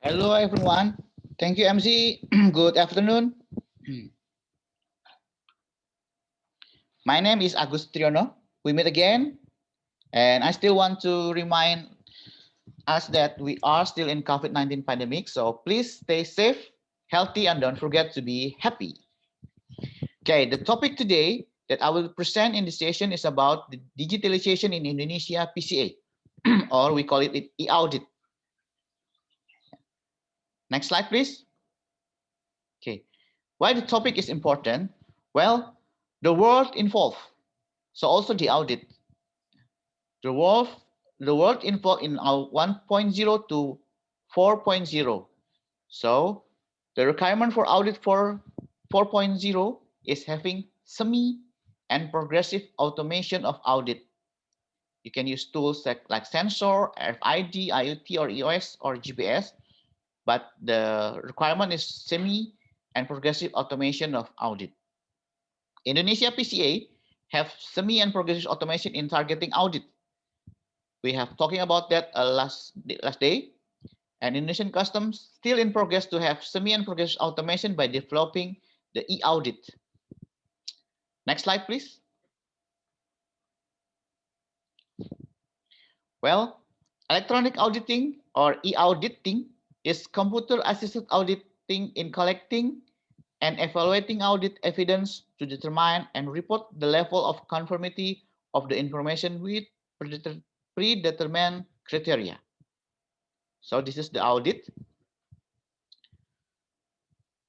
Hello, everyone. Thank you, MC. Good afternoon. My name is Agus Triono. We meet again, and I still want to remind us that we are still in COVID-19 pandemic. So please stay safe, healthy, and don't forget to be happy. Okay, the topic today that I will present in this session is about the digitalization in Indonesia PCA, or we call it E-Audit. Next slide, please. Okay, why the topic is important? Well, the world involved, so also the audit. The world, the world involved in our 1.0 to 4.0. So the requirement for audit for 4.0 is having semi and progressive automation of audit. You can use tools like sensor, RFID, IoT, or EOS or GPS, but the requirement is semi and progressive automation of audit. Indonesia PCA have semi and progressive automation in targeting audit. We have talking about that last day, and Indonesian Customs still in progress to have semi and progressive automation by developing the E-Audit. Next slide, please. Well, electronic auditing or E-Auditing is computer-assisted auditing in collecting and evaluating audit evidence to determine and report the level of conformity of the information with predetermined criteria. So this is the audit.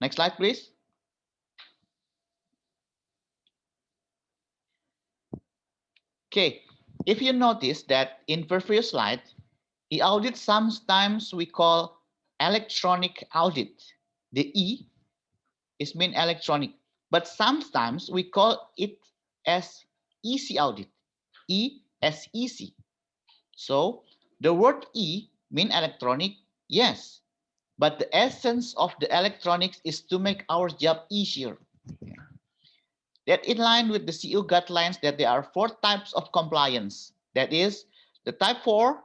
Next slide, please. Okay, if you notice that in previous slide, the audit sometimes we call electronic audit. The E is mean electronic, but sometimes we call it as easy audit. E as easy. So the word E mean electronic, yes, but the essence of the electronics is to make our job easier. That in line with the CU guidelines that there are 4 types of compliance. That is, the type 4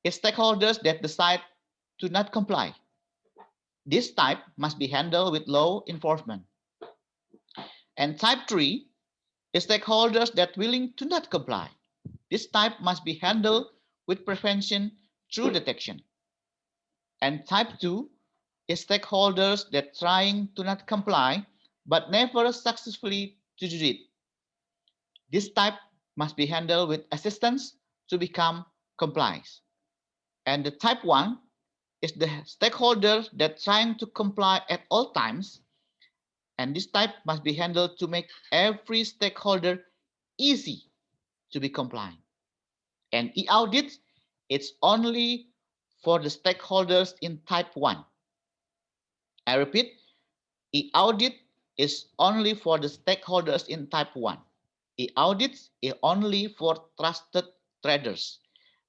is stakeholders that decide to not comply. This type must be handled with law enforcement. And type 3 is stakeholders that willing to not comply. This type must be handled with prevention through detection. And type 2 is stakeholders that trying to not comply but never successfully to do it. This type must be handled with assistance to become compliant. And the type 1 is the stakeholder that trying to comply at all times. And this type must be handled to make every stakeholder easy to be compliant. And e-audit, it's only for the stakeholders in type 1. I repeat, e-audit is only for the stakeholders in type 1. E-audit is only for trusted traders.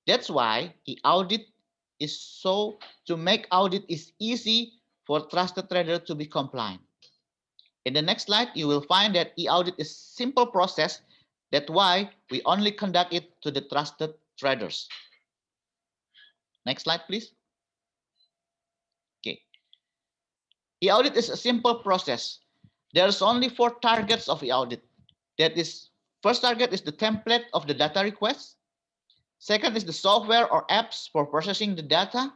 That's why e-audit is so to make audit is easy for trusted trader to be compliant. In the next slide, you will find that e-audit is simple process. That's why we only conduct it to the trusted traders. Next slide, please. Okay. E-audit is a simple process. There's only 4 targets of e-audit. That is, first target is the template of the data request. Second is the software or apps for processing the data.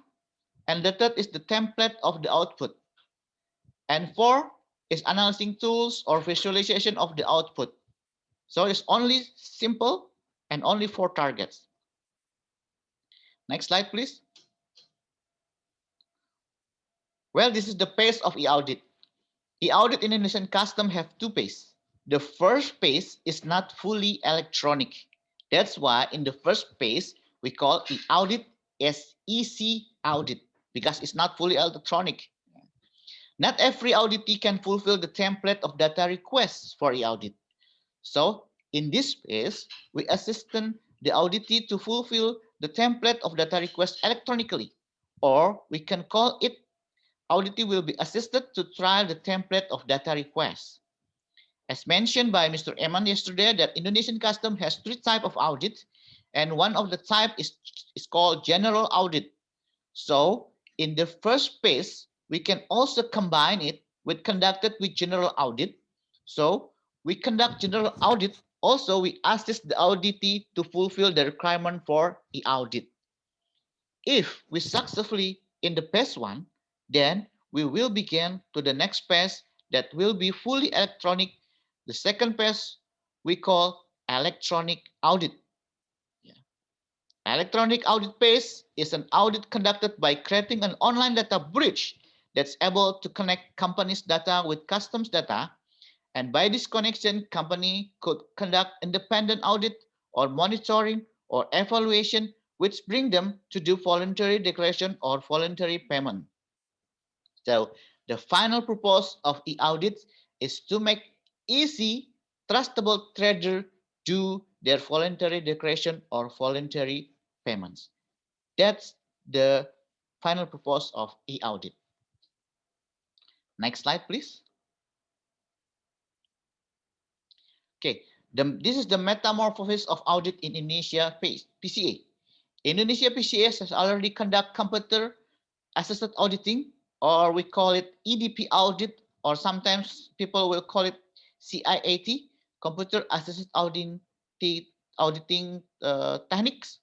And the third is the template of the output. And 4 is analyzing tools or visualization of the output. So it's only simple and only 4 targets. Next slide, please. Well, this is the phase of e-audit. E-audit in Indonesian Custom have 2 phases. The first phase is not fully electronic. That's why in the first phase, we call e-audit as easy audit because it's not fully electronic. Not every auditee can fulfill the template of data requests for e-audit. So in this phase, we assist the auditee to fulfill the template of data request electronically, or we can call it auditee will be assisted to try the template of data requests. As mentioned by Mr. Eman yesterday, that Indonesian Custom has 3 types of audit, and one of the type is called general audit. So In the first phase, we can also combine it with conducted with general audit. So we conduct general audit. Also, we assist the auditee to fulfill the requirement for e-audit. If we successfully in the phase one, then we will begin to the next phase that will be fully electronic. The second phase we call electronic audit. Yeah. Electronic audit phase is an audit conducted by creating an online data bridge that's able to connect companies' data with customs data. And by this connection, company could conduct independent audit or monitoring or evaluation, which bring them to do voluntary declaration or voluntary payment. So the final purpose of e-audit is to make easy, trustable trader do their voluntary declaration or voluntary payments. That's the final purpose of e-audit. Next slide, please. Okay, this is the metamorphosis of audit in Indonesia PCA. Indonesia PCA has already conducted computer assisted auditing, or we call it EDP audit, or sometimes people will call it CIAT, computer assisted auditing techniques.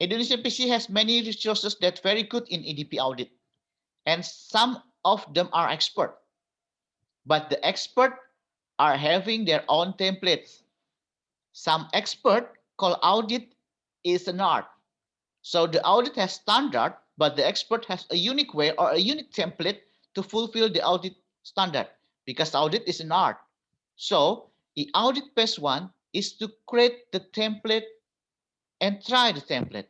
Indonesia PCA has many resources that very good in EDP audit, and some of them are expert, but the expert are having their own templates. Some expert call audit is an art. So the audit has standard, but the expert has a unique way or a unique template to fulfill the audit standard, because audit is an art. So the audit phase one is to create the template and try the template.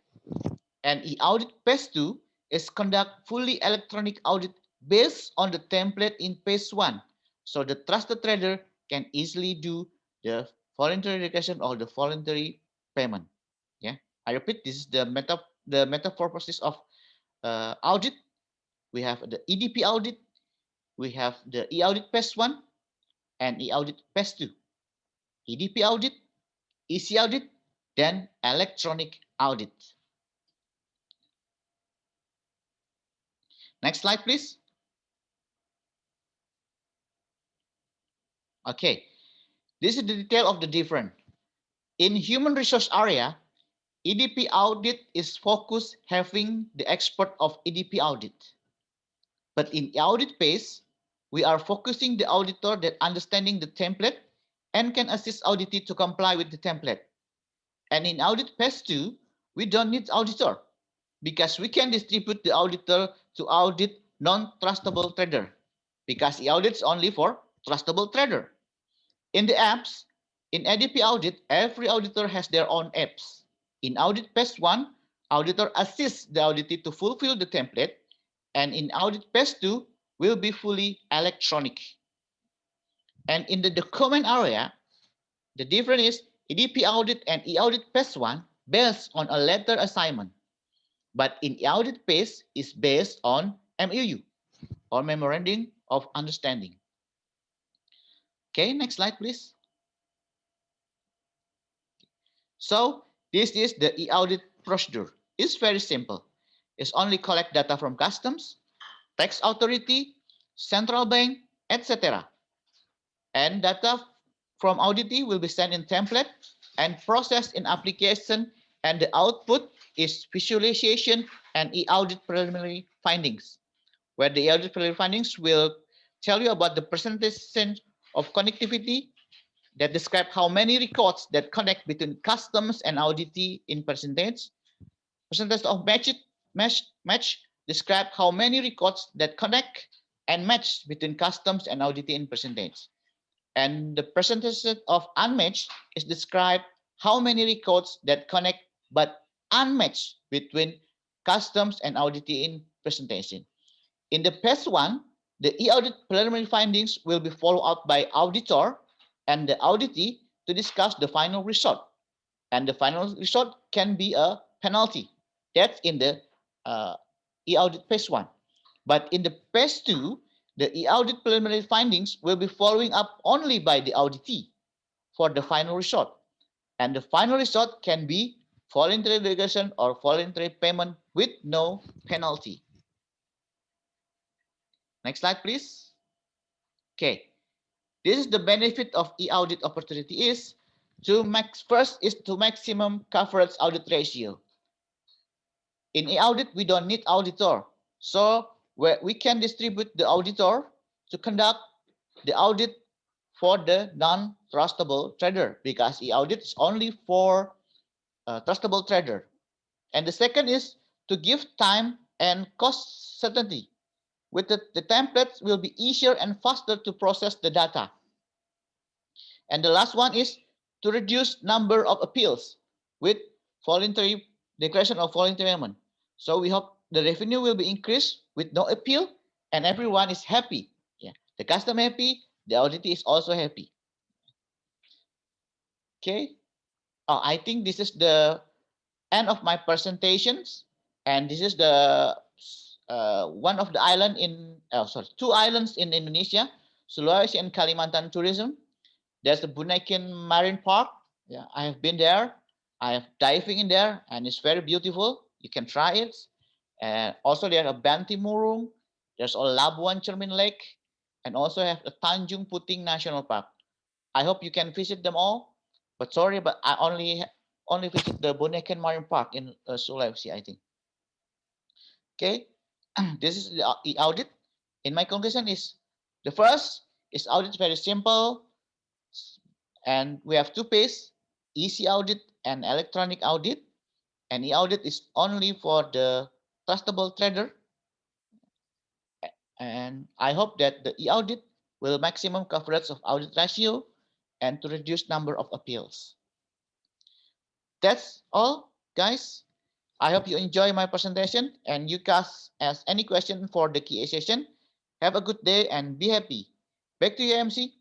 And the audit phase two is conduct fully electronic audit based on the template in phase one. So the trusted trader can easily do the voluntary declaration or the voluntary payment. Yeah, I repeat, this is the metaphor process of audit. We have the EDP audit, we have the e-audit phase one, and e-audit phase two. EDP audit, EC audit, then electronic audit. Next slide, please. Okay, this is the detail of the difference. In human resource area, EDP audit is focused having the expert of EDP audit. But in audit phase, we are focusing the auditor that understanding the template and can assist auditee to comply with the template. And in audit phase 2, we don't need auditor because we can distribute the auditor to audit non-trustable trader, because the audit is only for trustable trader. In the apps, in ADP audit, every auditor has their own apps. In audit phase 1, auditor assists the auditee to fulfill the template, and in audit phase 2 will be fully electronic. And in the document area, the difference is EDP audit and e-audit phase 1 based on a letter assignment, but in e-audit phase is based on MOU or Memorandum of Understanding. Okay, next slide, please. So this is the e-audit procedure. It's very simple. It's only collect data from customs, tax authority, central bank, etc. And data from auditee will be sent in template and processed in application, and the output is visualization and e-audit preliminary findings, where the e-audit preliminary findings will tell you about the percentage of connectivity that describe how many records that connect between customs and auditee in percentage. Percentage of match describe how many records that connect and match between customs and auditee in percentage. And the percentage of unmatched is described how many records that connect but unmatched between customs and auditee in presentation. In the phase one, the e-audit preliminary findings will be followed up by auditor and the auditee to discuss the final result. And the final result can be a penalty. That's in the e-audit phase one. But in the phase two, the e-audit preliminary findings will be following up only by the auditee for the final result. And the final result can be voluntary delegation or voluntary payment with no penalty. Next slide, please. Okay, this is the benefit of e-audit opportunity is first is to maximum coverage audit ratio. In e-audit, we don't need auditor, so we can distribute the auditor to conduct the audit for the non-trustable trader because e-audit is only for trustable trader. And the second is to give time and cost certainty. With the templates will be easier and faster to process the data. And the last one is to reduce number of appeals with voluntary declaration of voluntary payment. So we hope the revenue will be increased with no appeal and everyone is happy. Yeah, the customer happy, the auditee is also happy. Okay. Oh, I think this is the end of my presentations, and this is the one of the island in two islands in Indonesia, Sulawesi and Kalimantan tourism. There's the Bunaken Marine Park. Yeah, I have been there. I have diving in there, and it's very beautiful. You can try it. And also there's a Bantimurung. There's a Labuan Cermin Lake, and also have the Tanjung Puting National Park. I hope you can visit them all. But sorry, but I only visit the Bunaken Marine Park in Sulawesi, I think. Okay, this is the audit. In my conclusion is the first is audit very simple, and we have two pages, easy audit and electronic audit. And e-audit is only for the trustable trader. And I hope that the e-audit will maximum coverage of audit ratio and to reduce number of appeals. That's all, guys. I hope you enjoy my presentation and you guys ask any question for the QA session. Have a good day and be happy. Back to you, MC.